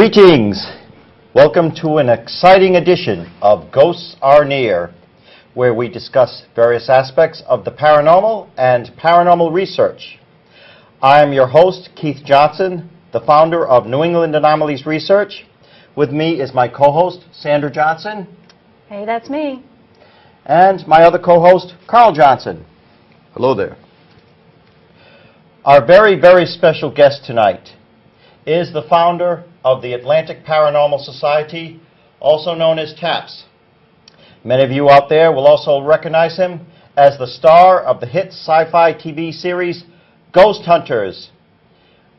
Greetings! Welcome to an exciting edition of Ghosts Are Near, where we discuss various aspects of the paranormal and paranormal research. I am your host, Keith Johnson, the founder of New England Anomalies Research. With me is my co-host, Sandra Johnson. Hey, that's me. And my other co-host, Carl Johnson. Hello there. Our very, very special guest tonight is the founder of the Atlantic Paranormal Society, also known as TAPS. Many of you out there will also recognize him as the star of the hit sci-fi TV series Ghost Hunters.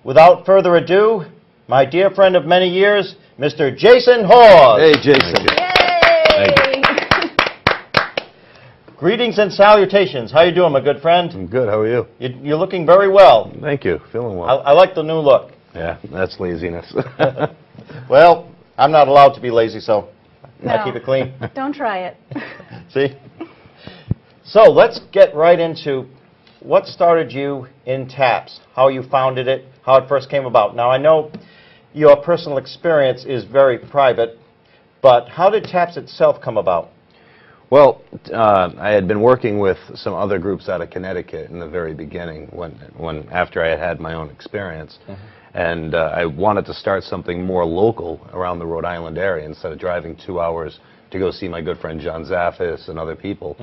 Without further ado, my dear friend of many years, Mr. Jason Hawes. Hey, Jason. Yay! Greetings and salutations. How you doing, my good friend? I'm good. How are you? You're looking very well. Thank you. Feeling well. I like the new look. Yeah, that's laziness. Well, I'm not allowed to be lazy, so I No. keep it clean. Don't try it. See? So let's get right into what started you in TAPS, how you founded it, how it first came about. Now, I know your personal experience is very private, but how did TAPS itself come about? Well, I had been working with some other groups out of Connecticut in the very beginning, after I had had my own experience. And I wanted to start something more local around the Rhode Island area instead of driving 2 hours to go see my good friend John Zaffis and other people.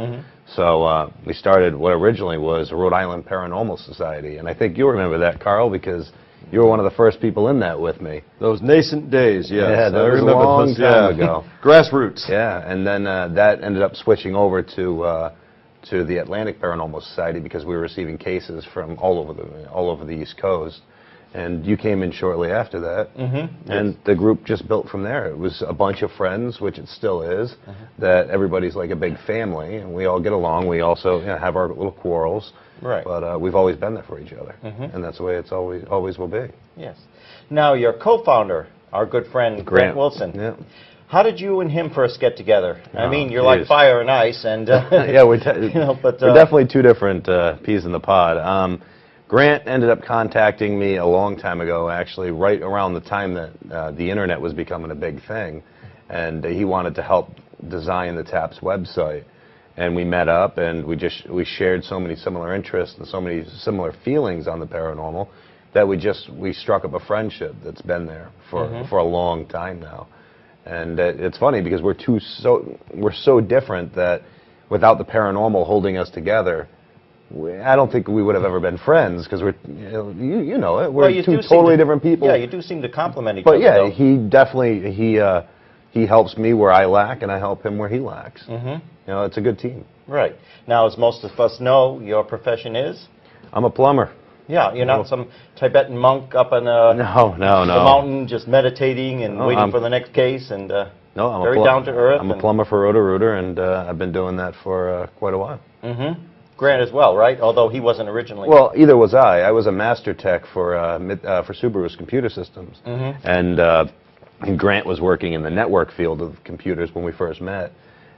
So we started what originally was a Rhode Island Paranormal Society. And I think you remember that, Carl, because you were one of the first people in that with me. Those nascent days, yes. Yeah, that I was a remember long those, time ago. Grassroots. Yeah, and then that ended up switching over to the Atlantic Paranormal Society because we were receiving cases from all over the East Coast. And you came in shortly after that, and the group just built from there. It was a bunch of friends, which it still is, that everybody's like a big family, and we all get along. We also have our little quarrels, Right. but we've always been there for each other, and that's the way it's always will be. Yes. Now, your co-founder, our good friend Grant Wilson, Yeah. how did you and him first get together? I Oh, mean, you're like geez. fire and ice, and Yeah, we're but we're definitely two different peas in the pod. Grant ended up contacting me a long time ago, actually, right around the time that the internet was becoming a big thing, and he wanted to help design the TAPS website. And we met up, and we shared so many similar interests and so many similar feelings on the paranormal that we struck up a friendship that's been there for a long time now. And it's funny because we're so different that without the paranormal holding us together, I don't think we would have ever been friends because we're, you know it. We're well, you two do seem totally different people. Yeah, you do seem to complement each other. But yeah, though. he definitely he helps me where I lack, and I help him where he lacks. You know, it's a good team. Right. Now, as most of us know, your profession is? I'm a plumber. Yeah, you're not some Tibetan monk up on the mountain just meditating and waiting for the next case and No, I'm very down to earth. I'm a plumber for Roto-Rooter, and I've been doing that for quite a while. Grant as well, right? Although he wasn't originally. Well, either was I. I was a master tech for Subaru's computer systems, and Grant was working in the network field of computers when we first met.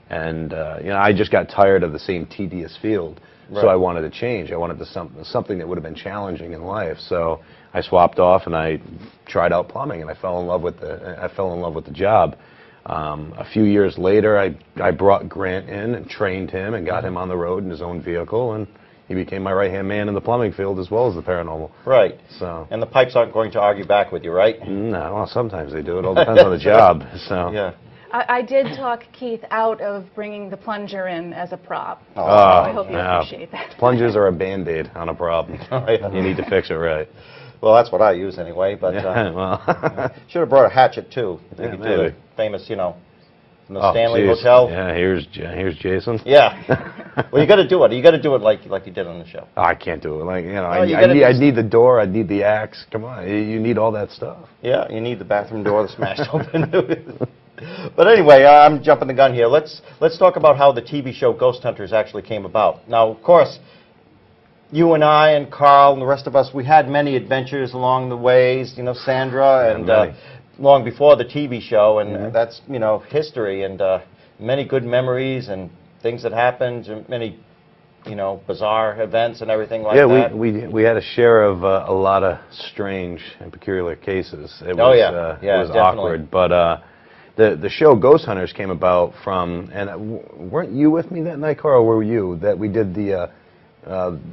And you know, I just got tired of the same tedious field, so I wanted to change. I wanted something that would have been challenging in life. So I swapped off and I tried out plumbing, and I fell in love with the job. A few years later, I brought Grant in and trained him and got him on the road in his own vehicle, and he became my right-hand man in the plumbing field as well as the paranormal. Right. So. And the pipes aren't going to argue back with you, right? No, well, sometimes they do. It all depends on the job. So. Yeah. I did talk Keith out of bringing the plunger in as a prop. Oh, So I hope you appreciate that. Plungers are a Band-Aid on a problem. You need to fix it right. Well, that's what I use anyway, but should have brought a hatchet too. Maybe do the famous, you know, from the Stanley Hotel. Yeah, here's Jason. Yeah. Well, you got to do it. You got to do it like you did on the show. Oh, I can't do it. Like, you know, Oh, I need the door. I need the axe. Come on, you need all that stuff. Yeah, you need the bathroom door that's smashed open. But anyway, I'm jumping the gun here. Let's talk about how the TV show Ghost Hunters actually came about. Now, of course, you and I and Carl and the rest of us, we had many adventures along the ways, you know, Sandra, and long before the TV show, and that's, you know, history, and many good memories and things that happened, and many you know, bizarre events and everything like Yeah, that? we had a share of a lot of strange and peculiar cases. It Oh, was, yeah. Yeah, it was definitely. awkward, but the show Ghost Hunters came about from, and weren't you with me that night, Carl, or were you, that we did the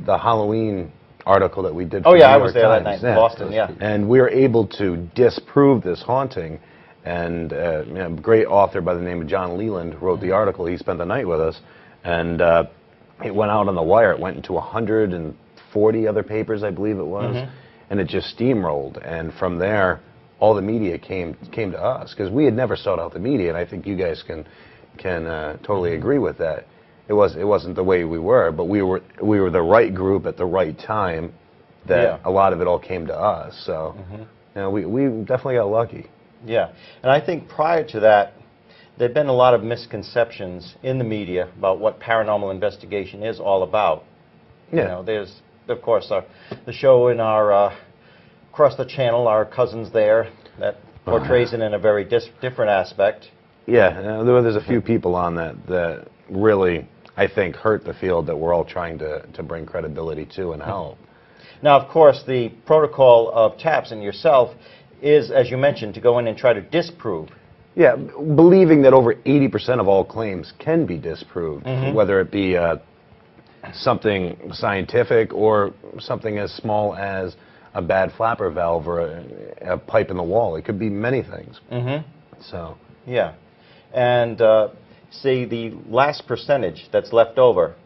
Halloween article that we did for Oh, yeah, the I New was York there that Times. night in Boston, yeah. And we were able to disprove this haunting, and you know, a great author by the name of John Leland wrote the article. He spent the night with us, and it went out on the wire. It went into 140 other papers, I believe it was, and it just steamrolled. And from there, all the media came to us, because we had never sought out the media, and I think you guys can totally agree with that. It wasn't the way we were, but we were the right group at the right time. That a lot of it all came to us. So, you know, we definitely got lucky. Yeah, and I think prior to that, there'd been a lot of misconceptions in the media about what paranormal investigation is all about. Yeah. You know, there's, of course, the show in our across the channel, our Cousins There, that portrays it in a very different aspect. Yeah, there's a few people on that really, I think, hurt the field that we're all trying to bring credibility to and help. Now, of course, the protocol of TAPS and yourself is, as you mentioned, to go in and try to disprove. Yeah, believing that over 80% of all claims can be disproved, whether it be something scientific or something as small as a bad flapper valve or a pipe in the wall. It could be many things. So. Yeah, and see, the last percentage that's left over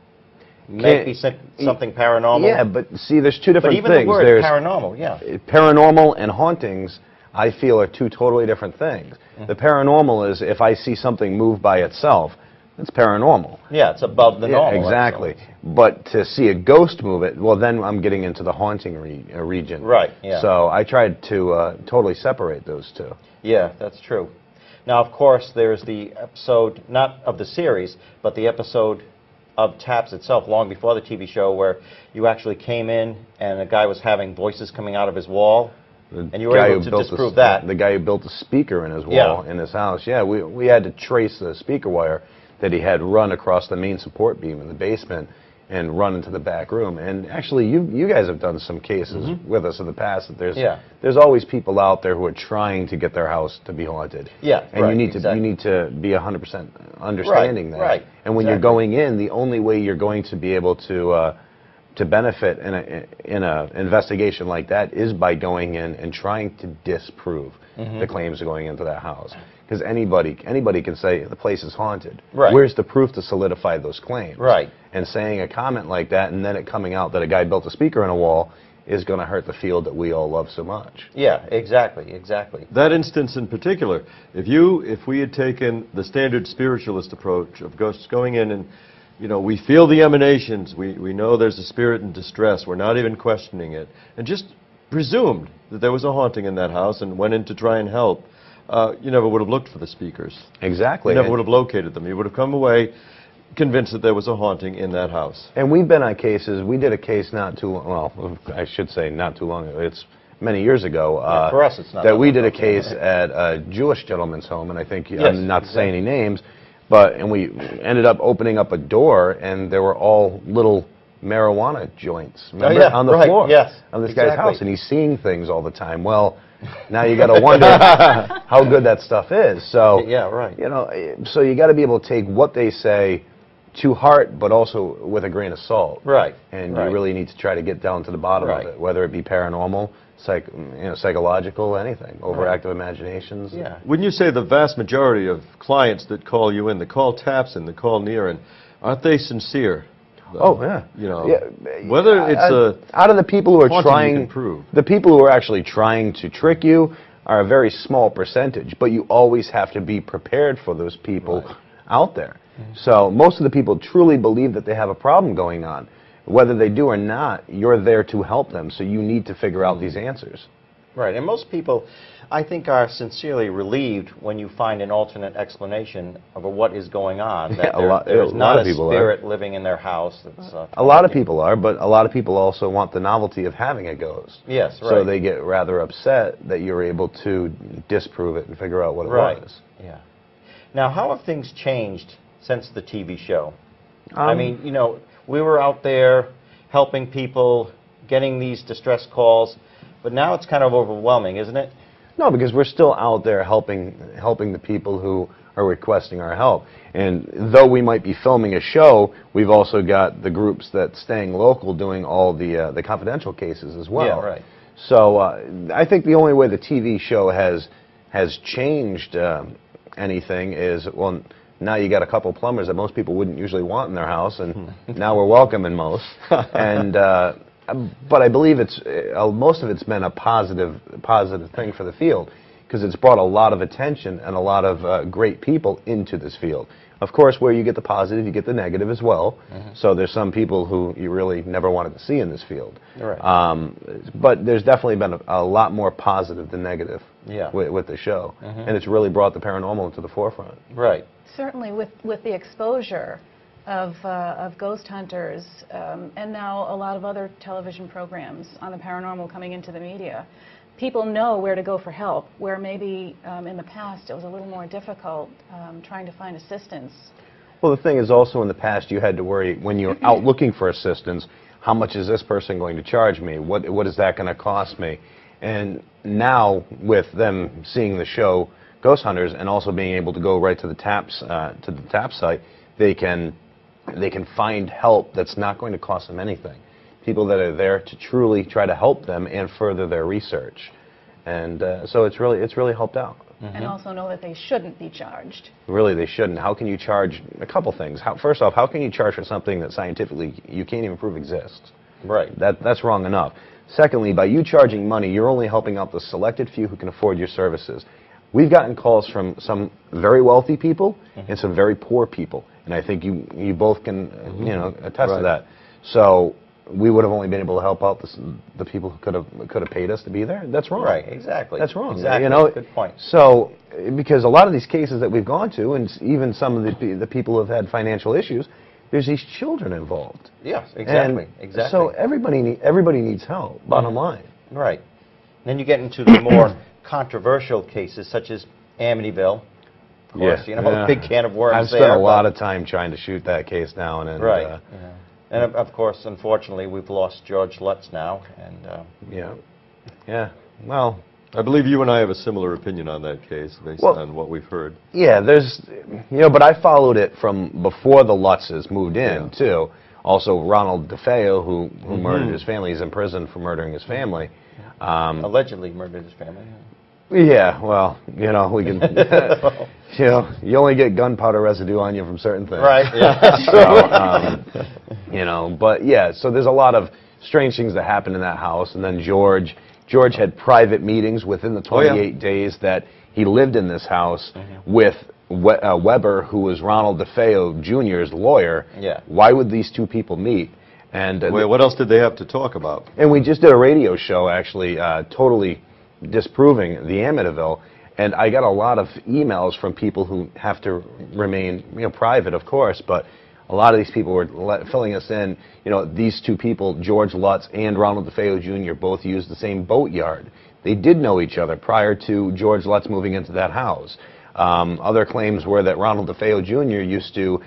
may be something paranormal. Yeah, but see, there's two different things. But even things. the word there's paranormal, yeah. Paranormal and hauntings, I feel, are two totally different things. The paranormal is if I see something move by itself, it's paranormal. Yeah, it's above the normal. Exactly. But to see a ghost move it, well, then I'm getting into the haunting region. Right, yeah. So I tried to totally separate those two. Yeah, that's true. Now, of course, there's the episode, not of the series, but the episode of TAPS itself, long before the TV show, where you actually came in and a guy was having voices coming out of his wall, and you were able to disprove that. The guy who built a speaker in his wall in his house. Yeah, we had to trace the speaker wire that he had run across the main support beam in the basement and run into the back room. And actually, you guys have done some cases with us in the past that there's always people out there who are trying to get their house to be haunted. Yeah, and you need to be 100% understanding that. Right. And when you're going in, the only way you're going to be able to benefit in a investigation like that is by going in and trying to disprove the claims of going into that house. Because anybody can say the place is haunted. Right. Where's the proof to solidify those claims? Right. And saying a comment like that and then it coming out that a guy built a speaker in a wall is going to hurt the field that we all love so much. Yeah, exactly, exactly. That instance in particular, if we had taken the standard spiritualist approach of ghosts going in and, you know, we feel the emanations, we know there's a spirit in distress, we're not even questioning it, and just presumed that there was a haunting in that house and went in to try and help, you never would have looked for the speakers. Exactly. You never would have located them. You would have come away convinced that there was a haunting in that house. And we've been on cases. We did a case not too long, well, I should say not too long ago. It's many years ago. For us, it's not that we did a case at a Jewish gentleman's home, and I think I'm not to say any names, and we ended up opening up a door, and there were all little marijuana joints on the floor of this guy's house, and he's seeing things all the time. Well, now you got to wonder how good that stuff is. So you know, so you got to be able to take what they say to heart, but also with a grain of salt. Right. And you really need to try to get down to the bottom of it, whether it be paranormal, psychological, anything, overactive imaginations. Yeah. Wouldn't you say the vast majority of clients that call you in, that call TAPS in, that call N.E.A.R in, aren't they sincere? Oh yeah. You know, whether it's out of the people who are trying, the people who are actually trying to trick you are a very small percentage, but you always have to be prepared for those people out there. So most of the people truly believe that they have a problem going on. Whether they do or not, you're there to help them, so you need to figure out these answers. Right, and most people, I think, are sincerely relieved when you find an alternate explanation of what is going on. That there's not a spirit living in their house. That's, a lot of people are, but a lot of people also want the novelty of having a ghost. Yes, right. So they get rather upset that you're able to disprove it and figure out what it was. Yeah. Now, how have things changed since the TV show? I mean, you know, we were out there helping people, getting these distress calls, but now it's kind of overwhelming, isn't it? No, because we're still out there helping the people who are requesting our help. And though we might be filming a show, we've also got the groups that's staying local doing all the confidential cases as well. Yeah, right. So I think the only way the TV show has changed anything is, well, now you got a couple plumbers that most people wouldn't usually want in their house, and now we're welcoming most. And but I believe it's most of it's been a positive thing for the field, because it's brought a lot of attention and a lot of great people into this field. Of course, where you get the positive, you get the negative as well. So there's some people who you really never wanted to see in this field. Right. But there's definitely been a lot more positive than negative with the show. And it's really brought the paranormal into the forefront. Right. Certainly, with the exposure of ghost hunters and now a lot of other television programs on the paranormal coming into the media, people know where to go for help, where maybe in the past it was a little more difficult trying to find assistance. Well, the thing is also in the past you had to worry when you're out looking for assistance, how much is this person going to charge me? What is that going to cost me? And now with them seeing the show Ghost Hunters and also being able to go right to the TAP site, they can find help that's not going to cost them anything. People that are there to truly try to help them and further their research, and so it's really helped out. And also know that they shouldn't be charged. Really, they shouldn't. How can you charge? A couple things. First off, how can you charge for something that scientifically you can't even prove exists? Right. That's wrong enough. Secondly, by you charging money, you're only helping out the selected few who can afford your services. We've gotten calls from some very wealthy people and some very poor people, and I think you both can attest to that. So we would have only been able to help out the people who could have paid us to be there. That's wrong. Right. Exactly. That's wrong. Exactly. You know, good point. So because a lot of these cases that we've gone to, and even some of the people who have had financial issues, there's these children involved. Yes. Exactly. And exactly. So everybody needs help. Bottom line. Right. Then you get into the more controversial cases, such as Amityville. Of course, you know, a big can of worms. I've spent a lot of time trying to shoot that case down, and right. And of course, unfortunately, we've lost George Lutz now, and yeah. Well, I believe you and I have a similar opinion on that case, based on what we've heard. Yeah, but I followed it from before the Lutzes moved in too. Also, Ronald DeFeo, who murdered his family, is in prison for murdering his family. Allegedly murdered his family. Yeah, well, you know, we can, you know, you only get gunpowder residue on you from certain things. Right, yeah. So, you know, but yeah, so there's a lot of strange things that happened in that house, and then George had private meetings within the 28 days that he lived in this house with Weber, who was Ronald DeFeo Jr.'s lawyer. Yeah. Why would these two people meet? And wait, what else did they have to talk about? And we just did a radio show, actually, totally disproving the Amityville, and I got a lot of emails from people who have to remain, you know, private, of course, but a lot of these people were filling us in. You know, these two people, George Lutz and Ronald DeFeo Jr., both used the same boatyard. They did know each other prior to George Lutz moving into that house. Other claims were that Ronald DeFeo Jr. used to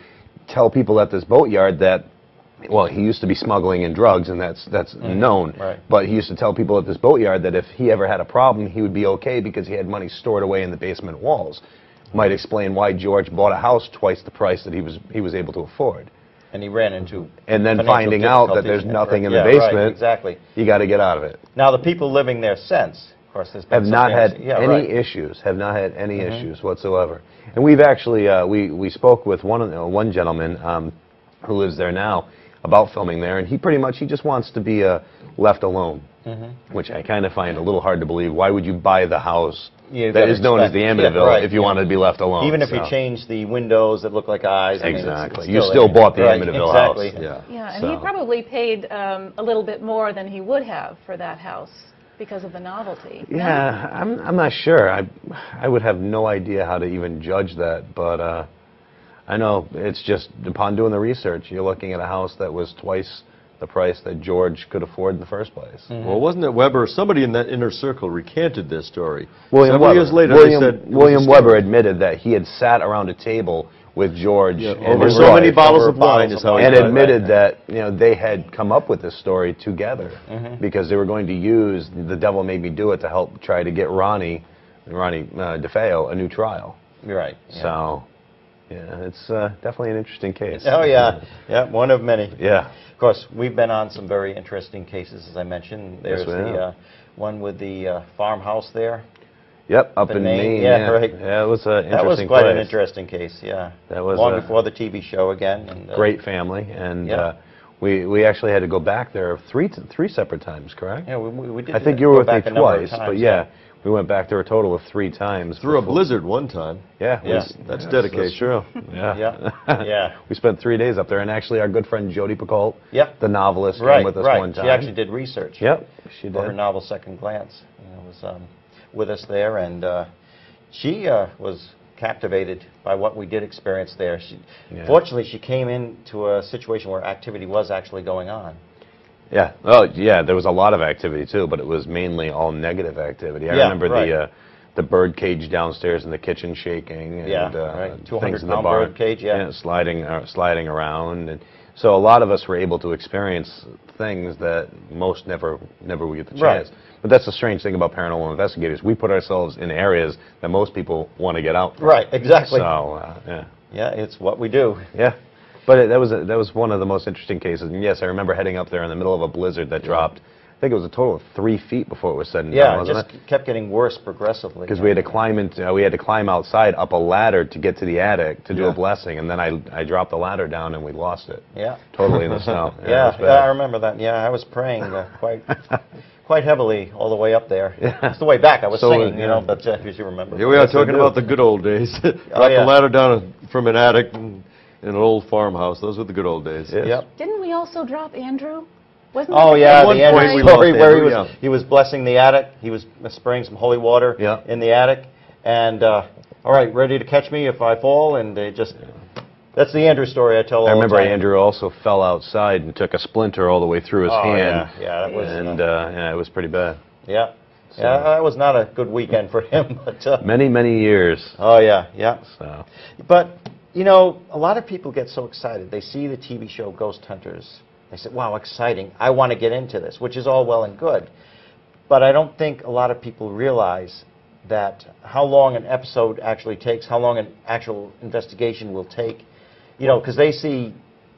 tell people at this boatyard that, well, he used to be smuggling in drugs, and that's known. Right. But he used to tell people at this boatyard that if he ever had a problem, he would be okay because he had money stored away in the basement walls. Might explain why George bought a house twice the price that he was able to afford. And he ran into and then finding out that there's nothing in the basement. Right, exactly. You got to get out of it. Now the people living there since, of course, there's been have not had any issues. Have not had any issues whatsoever. And we've actually we spoke with one gentleman who lives there now about filming there, and he just wants to be left alone, which I kind of find a little hard to believe. Why would you buy the house that is known as the Amityville if you wanted to be left alone? Even if you change the windows that look like eyes. Exactly. I mean, you still bought the Amityville house. Yeah, and he probably paid a little bit more than he would have for that house because of the novelty. Yeah, I'm not sure. I would have no idea how to even judge that, but I know it's just upon doing the research, you're looking at a house that was twice the price that George could afford in the first place. Well, wasn't it Weber? Somebody in that inner circle recanted this story. Several years later, they said William Weber admitted that he had sat around a table with George. Yeah, and over his so many wife, bottles over of wine bottles is of how wine. he and put it. admitted that they had come up with this story together because they were going to use The Devil Made Me Do It to help try to get Ronnie DeFeo a new trial. You're right. Yeah. So, yeah, it's definitely an interesting case. Oh yeah, yeah, one of many. Yeah. Of course, we've been on some very interesting cases, as I mentioned. There's Yes, we the have. one with the farmhouse there. Yep, up in in Maine. Maine. Yeah, right. Yeah, it was an interesting That was quite an place. interesting case. Yeah. That was long before the TV show again. And, great family, and yeah. we actually had to go back there three separate times, correct? Yeah, we did. I think you were go with me back a number of twice, times, but yeah, we went back there a total of 3 times. Through a before- blizzard one time. Yeah, Yeah. That's That's dedication. true. Yeah. Yeah. Yeah. We spent 3 days up there, and actually our good friend Jodi Picoult, Yep. the novelist, Right. came with us right. one time. She actually did research. Yep, she For her did. novel Second Glance. Was with us there, and she was captivated by what we did experience there. Yeah. Fortunately, she came into a situation where activity was actually going on. Yeah. Oh, yeah. There was a lot of activity too, but it was mainly all negative activity. I Yeah, remember right. the bird cage downstairs in the kitchen shaking, and Yeah, right. things in the 200-pound barn. bird cage, yeah. sliding around, and so a lot of us were able to experience things that most never would get the chance. Right. But that's the strange thing about paranormal investigators. We put ourselves in areas that most people want to get out from. Right, exactly. So yeah. Yeah, it's what we do. Yeah, but that was one of the most interesting cases. And yes, I remember heading up there in the middle of a blizzard that dropped. I think it was a total of 3 feet before it was said and done, Yeah, it wasn't just kept getting worse progressively. Because we had to climb outside up a ladder to get to the attic to do Yeah. a blessing, and then I dropped the ladder down and we lost it. Yeah. Totally in the snow. Yeah, it was yeah, bad. I remember that. Yeah, I was praying quite heavily all the way up there. It's the way back I was So, singing, yeah. but if you remember. Here we are Yes, I talking do. about the good old days. Drop yeah. the ladder down from an attic in an old farmhouse. Those were the good old days. Yes. Yep. Didn't we also drop Andrew? Wasn't Oh that yeah, At one the end point we story lost where Andrew, yeah. he was blessing the attic. He was spraying some holy water Yeah. in the attic, and all right, ready to catch me if I fall, and they just. That's the Andrew story I tell all I remember the time. Andrew also fell outside and took a splinter all the way through his Oh hand. yeah, that was. And yeah, it was pretty bad. Yeah, So- yeah, that was not a good weekend for him. But Many years. oh yeah, yeah. So But you know, a lot of people get so excited. They see the TV show Ghost Hunters. They say, "Wow, exciting! I want to get into this," which is all well and good. But I don't think a lot of people realize that how long an episode actually takes, how long an actual investigation will take. You know, because they see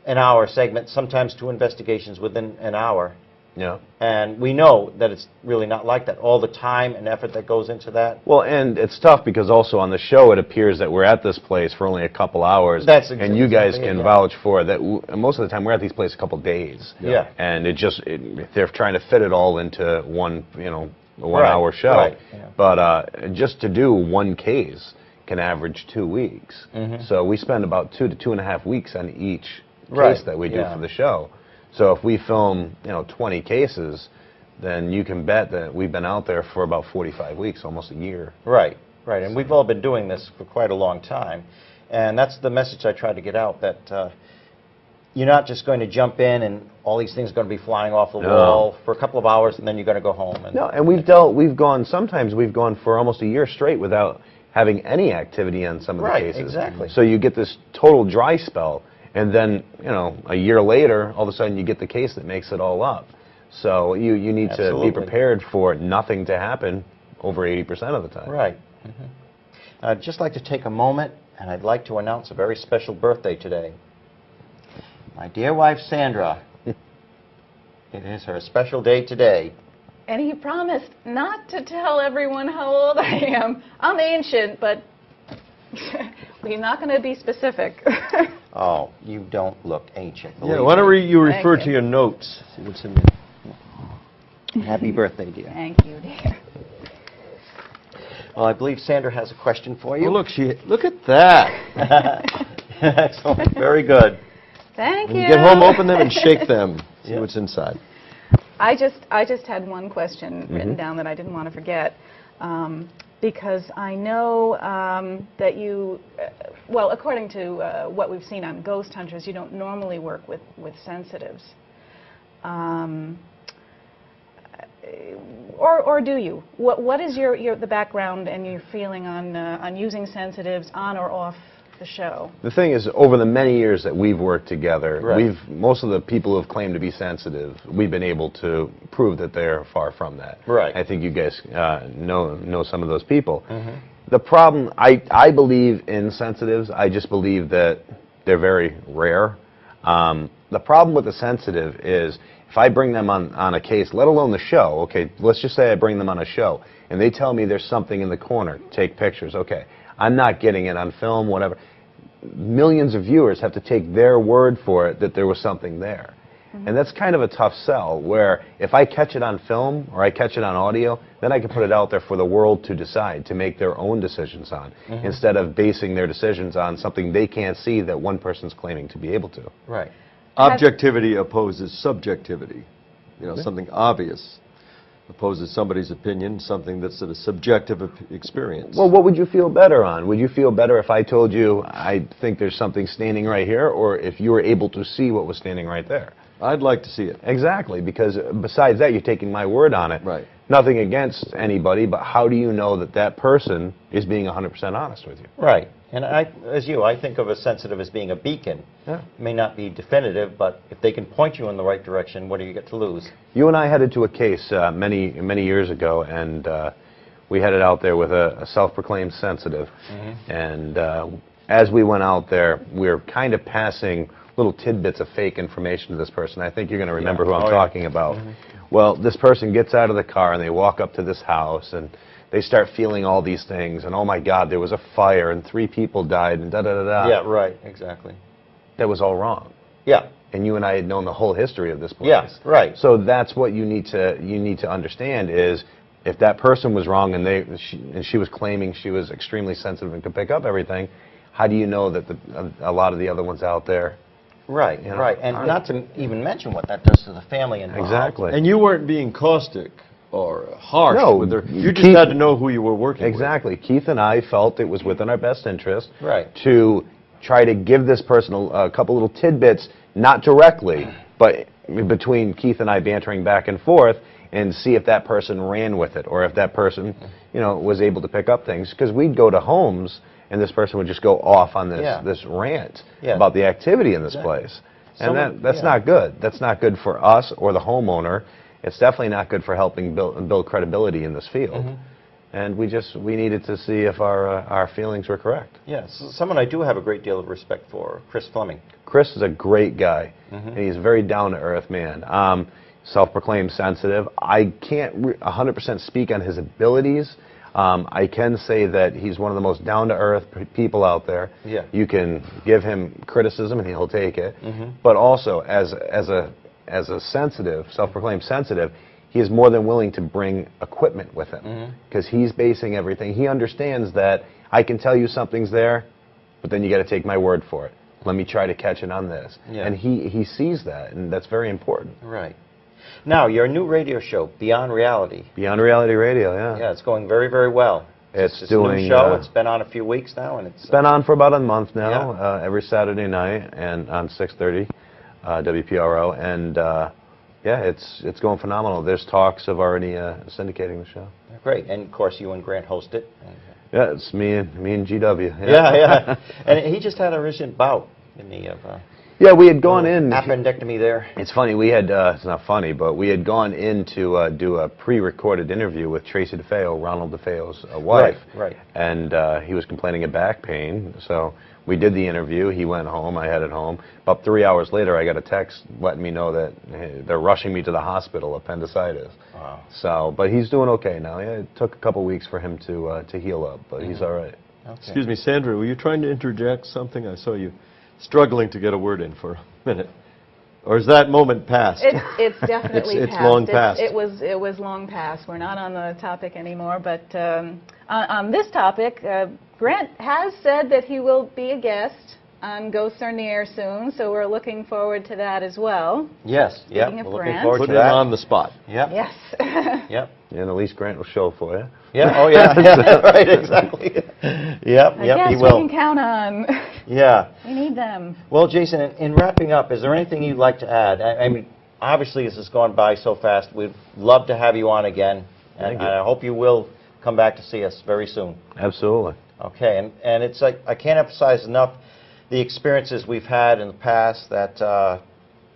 an hour segment, sometimes 2 investigations within an hour. yeah. And we know that it's really not like that. All the time and effort that goes into that. Well, and it's tough because also on the show it appears that we're at this place for only a couple hours. That's and you guys exactly it, can yeah. vouch for that. Most of the time we're at these places a couple days. Yeah. And they're trying to fit it all into one, a 1 Right, hour show. right, yeah. But just to do one case can average 2 weeks. Mhm. So we spend about 2 to 2.5 weeks on each case Right, that we do yeah. for the show. So if we film, 20 cases, then you can bet that we've been out there for about 45 weeks, almost a year. Right, right. And we've all been doing this for quite a long time. And that's the message I try to get out, that you're not just going to jump in and all these things are going to be flying off the No. wall for a couple of hours and then you're going to go home. And No, and sometimes we've gone for almost a year straight without having any activity on some of the Right, cases. exactly. So you get this total dry spell, and then, a year later, all of a sudden you get the case that makes it all up. So you need to Absolutely. be prepared for nothing to happen over 80% of the time. Right. I'd just like to take a moment, and I'd like to announce a very special birthday today. My dear wife, Sandra. It is her special day today. And he promised not to tell everyone how old I am. I'm ancient, but we're not going to be specific. Oh, you don't look ancient. Yeah, believe why don't me. you refer Thank to you. your notes? See what's in there. Happy birthday, dear. Thank you, dear. Well, I believe Sandra has a question for you. Oh, look at that. Excellent. Very good. Thank When you. you get home, open them and shake them. See Yeah. what's inside. I just had one question written down that I didn't want to forget, because I know that you, well, according to what we've seen on Ghost Hunters, you don't normally work with sensitives. Or do you? What is the background and your feeling on using sensitives on or off the show. The thing is, over the many years that we've worked together, Right. most of the people who have claimed to be sensitive, we've been able to prove that they're far from that. Right. I think you guys know some of those people. The problem, I believe in sensitives. I just believe that they're very rare. The problem with the sensitive is if I bring them on a case, let alone the show, okay, let's just say I bring them on a show, and they tell me there's something in the corner, take pictures, okay. I'm not getting it on film, whatever. Millions of viewers have to take their word for it that there was something there. And that's kind of a tough sell, where if I catch it on film or I catch it on audio, then I can put it out there for the world to decide, to make their own decisions on, instead of basing their decisions on something they can't see that one person's claiming to be able to. Right. Objectivity opposes subjectivity. You know, something obvious opposes somebody's opinion, something that's a subjective experience. Well, what would you feel better on? Would you feel better if I told you I think there's something standing right here, or if you were able to see what was standing right there? I'd like to see it. Exactly, because besides that, you're taking my word on it. Right. Nothing against anybody, but how do you know that that person is being 100% honest with you? Right. And I think of a sensitive as being a beacon. Yeah. It may not be definitive, but if they can point you in the right direction, what do you get to lose? You and I headed to a case many years ago, and we headed out there with a self-proclaimed sensitive. And as we went out there, we were kind of passing little tidbits of fake information to this person. I think you're going to remember who I'm talking about. Well, this person gets out of the car, and they walk up to this house, and they start feeling all these things, and oh my God, there was a fire, and 3 people died, and da-da-da-da. Yeah, right, exactly. That was all wrong. Yeah. And you and I had known the whole history of this place. Yeah, right. So that's what you need to understand is if that person was wrong and she was claiming she was extremely sensitive and could pick up everything, how do you know that a lot of the other ones out there? Right, You know, right. And not to even mention what that does to the family involved. Exactly. And you weren't being caustic or harsh No, with her. You just Keith, had to know who you were working exactly. Keith and I felt it was within our best interest Right. to try to give this person a couple little tidbits, not directly, but between Keith and I bantering back and forth, and see if that person ran with it, or if that person, was able to pick up things. Because we'd go to homes, and this person would just go off on this rant about the activity in this place. And that's not good. That's not good for us or the homeowner. It's definitely not good for helping build credibility in this field. And we needed to see if our feelings were correct. Yes, someone I do have a great deal of respect for, Chris Fleming. Chris is a great guy, and he's a very down-to-earth man. Self-proclaimed sensitive. I can't 100% speak on his abilities. I can say that he's one of the most down-to-earth people out there. Yeah. You can give him criticism, and he'll take it. But also, as a sensitive, self-proclaimed sensitive, he is more than willing to bring equipment with him, because he's basing everything. He understands that I can tell you something's there, but then you got to take my word for it. Let me try to catch it on this. Yeah. And he sees that, and that's very important. Right. Now, your new radio show, Beyond Reality. Beyond Reality Radio, yeah. Yeah, it's going very, very well. It's a doing. new show. It's been on a few weeks now, and it's been on for about a month now. Every Saturday night and on 6:30, WPRO, and yeah, it's going phenomenal. There's talks of already syndicating the show. Great, and of course you and Grant host it. Yeah, it's me and GW. Yeah. And he just had a recent bout in the. Yeah, we had gone in. Appendectomy there. It's funny, we had, it's not funny, but we had gone in to do a pre-recorded interview with Tracy DeFeo, Ronald DeFeo's wife. Right. And he was complaining of back pain, so we did the interview. He went home, I headed home. About 3 hours later, I got a text letting me know that they're rushing me to the hospital, appendicitis. Wow. So, but he's doing okay now. Yeah, it took a couple weeks for him to heal up, but he's all right. Okay. Excuse me, Sandra, were you trying to interject something? I saw you struggling to get a word in for a minute. Or is that moment past? It's definitely it's past. long past. It was long past. We're not on the topic anymore. But on this topic, Grant has said that he will be a guest on Ghosts Are Near soon, so we're looking forward to that as well. Yes. Yeah. Speaking of We're looking Grant. forward to Putting it that. on the spot. Yep. Yes. Yep. And at least Grant will show for you. Yeah. Oh yeah. Yeah. Right. Exactly. Yep. I Yep. guess He we will. can count on. Yeah. We need them. Well, Jason, in wrapping up, is there anything you'd like to add? I mean, obviously this has gone by so fast. We'd love to have you on again, and I hope you will come back to see us very soon. Absolutely. Okay, and it's like, I can't emphasize enough the experiences we've had in the past that,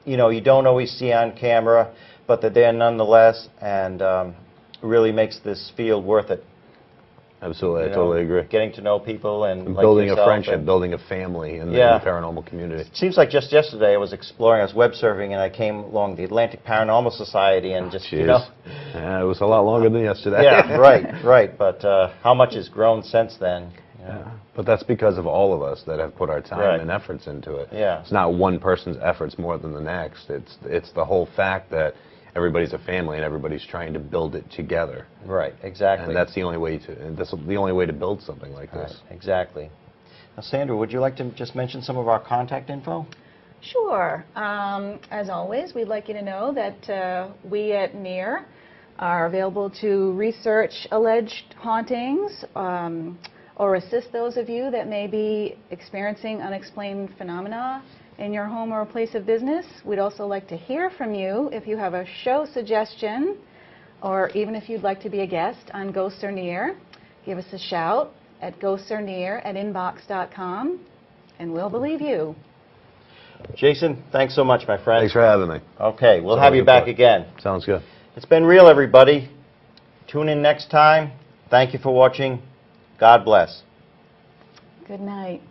you know, you don't always see on camera, but they're there nonetheless, and really makes this field worth it. Absolutely, I You totally know, agree. Getting to know people and like Building a yourself friendship, and- building a family in Yeah. the paranormal community. It seems like just yesterday I was exploring, I was web surfing, and I came along the Atlantic Paranormal Society, and just, you Jeez. know. Yeah, it was a lot longer than yesterday. Yeah, right. But how much has grown since then? You know? Yeah. But that's because of all of us that have put our time Right. and efforts into it. Yeah. It's not one person's efforts more than the next. It's the whole fact that everybody's a family and everybody's trying to build it together. Right, exactly. And that's the only way to. And that's the only way to build something like this. Right, exactly. Now, Sandra, would you like to just mention some of our contact info? Sure. As always, we'd like you to know that we at N.E.A.R are available to research alleged hauntings or assist those of you that may be experiencing unexplained phenomena in your home or place of business. We'd also like to hear from you if you have a show suggestion, or even if you'd like to be a guest on Ghosts or N.E.A.R. Give us a shout at ghostsornear@inbox.com, and we'll believe you. Jason, thanks so much, my friend. Thanks for having me. Okay, we'll It's have you always a back pleasure. again. Sounds good. It's been real, everybody. Tune in next time. Thank you for watching. God bless. Good night.